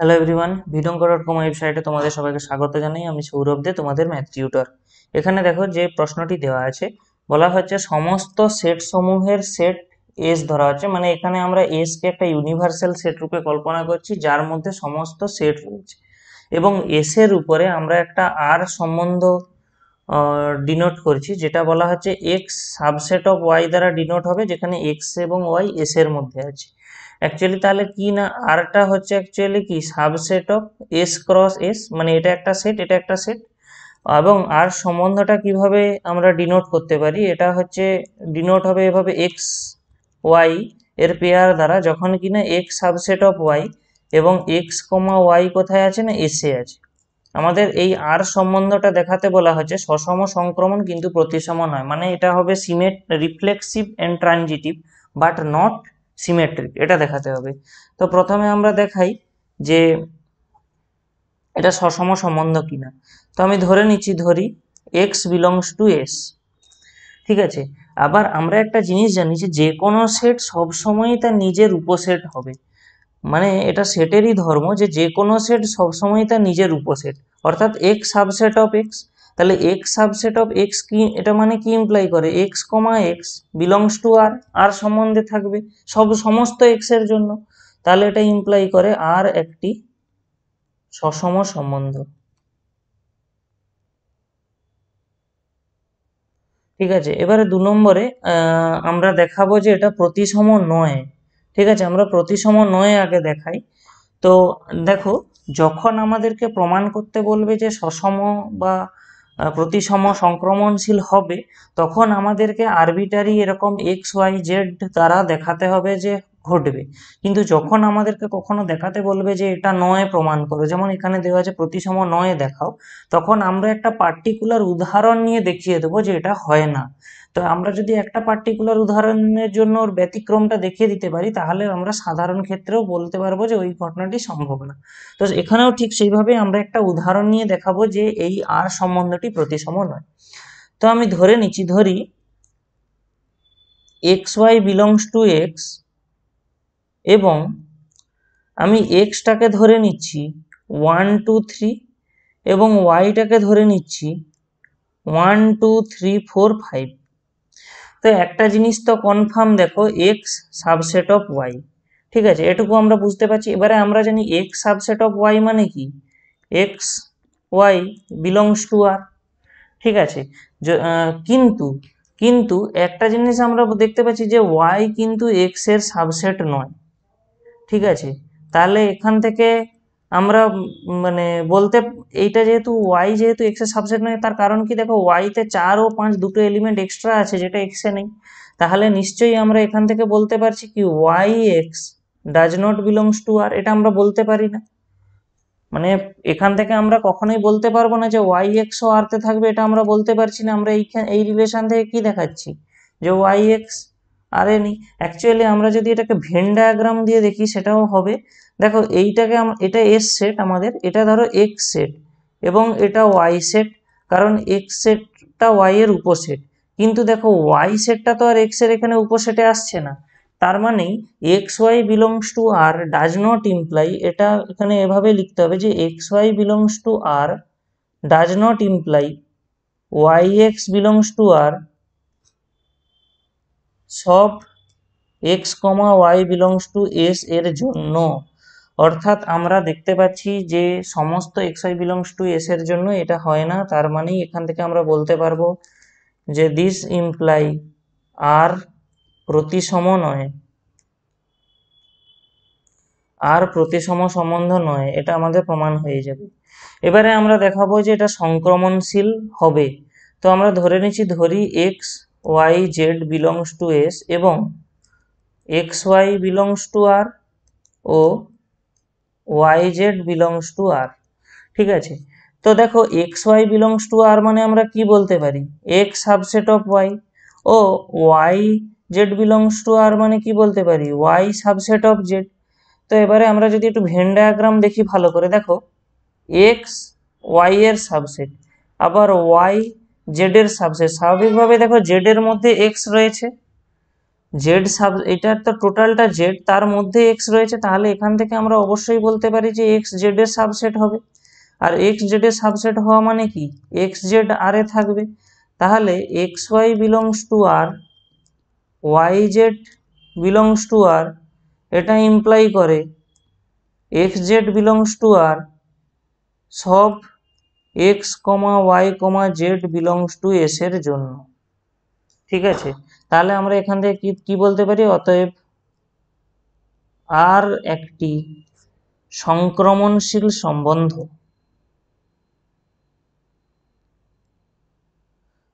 Hello everyone, ভিডঙ্কো.com ওয়েবসাইটে তোমাদের সবাইকে স্বাগত জানাই। আমি সৌরভ দে, তোমাদের ম্যাথ টিউটর। এখানে দেখো যে প্রশ্নটি দেওয়া আছে, বলা হচ্ছে সমস্ত সেট সমূহের সেট এস ধরা হচ্ছে, মানে এখানে আমরা এস কে একটা ইউনিভার্সাল সেট রূপে কল্পনা করছি যার মধ্যে সমস্ত সেট রয়েছে, এবং এস এর উপরে আমরা একটা আর সম্বন্ধ ডিনোট করছি, যেটা বলা হচ্ছে এক্স সাবসেট অফ ওয়াই দ্বারা ডিনোট হবে, যেখানে এক্স এবং ওয়াই এস এর মধ্যে আছে। অ্যাকচুয়ালি তাহলে কি না, আরটা হচ্ছে অ্যাকচুয়ালি কি subset of S cross S, মানে এটা একটা সেট, এটা একটা সেট। এবং আর সম্বন্ধটা কিভাবে আমরা ডিনোট করতে পারি, এটা হচ্ছে ডিনোট হবে এভাবে, এক্স ওয়াই এর পেয়ার দ্বারা, যখন কিনা এক্স সাবসেট অফ ওয়াই এবং এক্স কমা ওয়াই কোথায় আছে না এসে আছে। আমাদের এই আর সম্বন্ধটা দেখাতে বলা হচ্ছে সসম সংক্রমণ কিন্তু প্রতিসম নয়, মানে এটা হবে reflexive and transitive but not symmetric, এটা দেখাতে হবে। তো প্রথমে আমরা দেখাই যে এটা সসম সম্বন্ধ কিনা। তো আমি ধরে নিচ্ছি, ধরি এক্স বিলংস টু এস, ঠিক আছে। আবার আমরা একটা জিনিস জানি যে কোনো সেট সবসময়ই তার নিজের উপসেট হবে, মানে এটা সেটেরই ধর্ম যে কোনো সেট সবসময় তার নিজের উপসেট, অর্থাৎ এক্স সাবসেট অফ এক্স। তাহলে এক্স সাবসেট অফ এক্স কি, এটা মানে কি ইমপ্লাই করে, X comma X belongs to R, R সম্বন্ধে থাকবে সমস্ত এক্স এর জন্য। তাহলে এটা ইমপ্লাই করে আর একটি সসম সম্বন্ধ, ঠিক আছে। এবারে 2 নম্বরে আমরা দেখাবো যে এটা প্রতিসম নয়, ঠিক আছে। আমরা প্রতিসম নয় আগে দেখাই। তো দেখো, যখন আমাদেরকে প্রমাণ করতে বলবে যে সসম বা প্রতিসম সংক্রমণশীল হবে, তখন আমাদেরকে আরবিটারি এরকম এক্স ওয়াই জেড দ্বারা দেখাতে হবে যে ঘটবে। কিন্তু যখন আমাদেরকে কখনো দেখাতে বলবে যে এটা নয় প্রমাণ করো, যেমন এখানে দেওয়া আছে প্রতিসম নয় দেখাও, তখন আমরা একটা পার্টিকুলার উদাহরণ নিয়ে দেখিয়ে দেবো যে এটা হয় না। তো আমরা যদি একটা পার্টিকুলার উদাহরণের জন্য ওর ব্যতিক্রমটা দেখিয়ে দিতে পারি, তাহলে আমরা সাধারণ ক্ষেত্রেও বলতে পারবো যে ওই ঘটনাটি সম্ভব না। তো এখানেও ঠিক সেইভাবে আমরা একটা উদাহরণ নিয়ে দেখাবো যে এই আর সম্বন্ধটি প্রতিসম নয়। তো আমি ধরে নিচ্ছি, ধরি x Y belongs to x, এবং আমি এক্সটাকে ধরে নিচ্ছি 1 2 3, এবং ওয়াইটাকে ধরে নিচ্ছি 1 2 3 4 5। তো একটা জিনিস তো কনফার্ম, দেখো এক্স সাবসেট অফ ওয়াই, ঠিক আছে, এটুকু আমরা বুঝতে পারছি। এবারে আমরা জানি এক্স সাবসেট অফ ওয়াই মানে কি, x Y belongs to R, ঠিক আছে। কিন্তু কিন্তু একটা জিনিস আমরা দেখতে পাচ্ছি যে ওয়াই কিন্তু এক্স এর সাবসেট নয়, ঠিক আছে। তাহলে এখান থেকে আমরা মানে বলতে, এইটা যেহেতু ওয়াই যেহেতু এক্স এর সাবসেট নয়, তার কারণ কি, দেখো ওয়াইতে 4 ও 5 দুটো এলিমেন্ট এক্সট্রা আছে যেটা এক্স এ নেই। তাহলে নিশ্চয়ই আমরা এখান থেকে বলতে পারছি কি Y X does not belongs to R, এটা আমরা বলতে পারি না। মানে এখান থেকে আমরা কখনোই বলতে পারবো না যে ওয়াই এক্স ও আর তে থাকবে, এটা আমরা বলতে পারছি না। আমরা এই রিলেশন থেকে কি দেখাচ্ছি যে ওয়াই এক্স আর এ নেই। অ্যাকচুয়ালি আমরা যদি এটাকে ভেন ডায়াগ্রাম দিয়ে দেখি সেটাও হবে। দেখো এইটাকে এটা এস সেট আমাদের, এটা ধরো এক্স সেট এবং এটা ওয়াই সেট, কারণ এক্স সেটটা ওয়াই এর উপসেট। কিন্তু দেখো ওয়াই সেটটা তো আর এক্স এর এখানে উপসেটে আসছে না, তার মানে X Y belongs to R does not imply, এটা এখানে এভাবে লিখতে হবে যে X Y belongs to R does not imply Y X belongs to R সব X comma Y belongs to S এর জন্য। অর্থাৎ আমরা দেখতে পাচ্ছি যে সমস্ত X Y belongs to S এর জন্য এটা হয় না। তার মানেই এখান থেকে আমরা বলতে পারবো যে দিস ইমপ্লাই আর প্রতিসম নয়, আর প্রতিসম সম্বন্ধ নয়, এটা আমাদের প্রমাণ হয়ে যাবে। এবারে আমরা দেখাবো যে এটা সংক্রমণশীল হবে। তো আমরা ধরে নিচ্ছি, ধরি x Y Z belongs to S এবং X Y belongs to R ও Y Z belongs to R, ঠিক আছে। তো দেখো X Y belongs to R মানে আমরা কি বলতে পারি, এক্স সাবসেট অফ ওয়াই, ও Y Z belongs to R মানে কি বলতে পারি, ওয়াই সাবসেট অফ জেড। তো এবারে আমরা যদি একটু ভেন ডায়াগ্রাম দেখি ভালো করে, দেখো এক্স ওয়াই এর সাবসেট, আবার ওয়াই জেড এর সাবসেট, স্বাভাবিকভাবে দেখো জেড এর মধ্যে এক্স রয়েছে, জেড সাব, এটার তো টোটালটা জেড, তার মধ্যে এক্স রয়েছে, তাহলে এখান থেকে আমরা অবশ্যই বলতে পারি যে এক্স জেড এর সাবসেট হবে। আর এক্স জেড এর সাবসেট হওয়া মানে কি, এক্স জেড আর এ থাকবে, তাহলে X Y belongs to R, Y Z belongs to R, এটা ইমপ্লাই করে X Z belongs to R সব X comma Y comma Z belongs to S এর জন্য। ঠিক আছে, তাহলে আমরা এখান থেকে কি কি বলতে পারি, অতএব আর একটি সংক্রমণশীল সম্বন্ধ।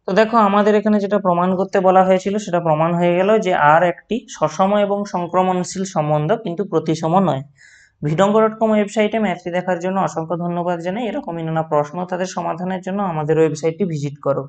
তো দেখো আমাদের এখানে যেটা প্রমাণ করতে বলা হয়েছিল সেটা প্রমাণ হয়ে গেল যে আর একটি সসম এবং সংক্রমণশীল সম্বন্ধ, কিন্তু প্রতিসম নয়। ভিডঙ্গ.com ওয়েবসাইটে ম্যাথটি দেখার জন্য অসংখ্য ধন্যবাদ জানাই। এরকমই নানা প্রশ্ন তাদের সমাধানের জন্য আমাদের ওয়েবসাইটটি ভিজিট করো।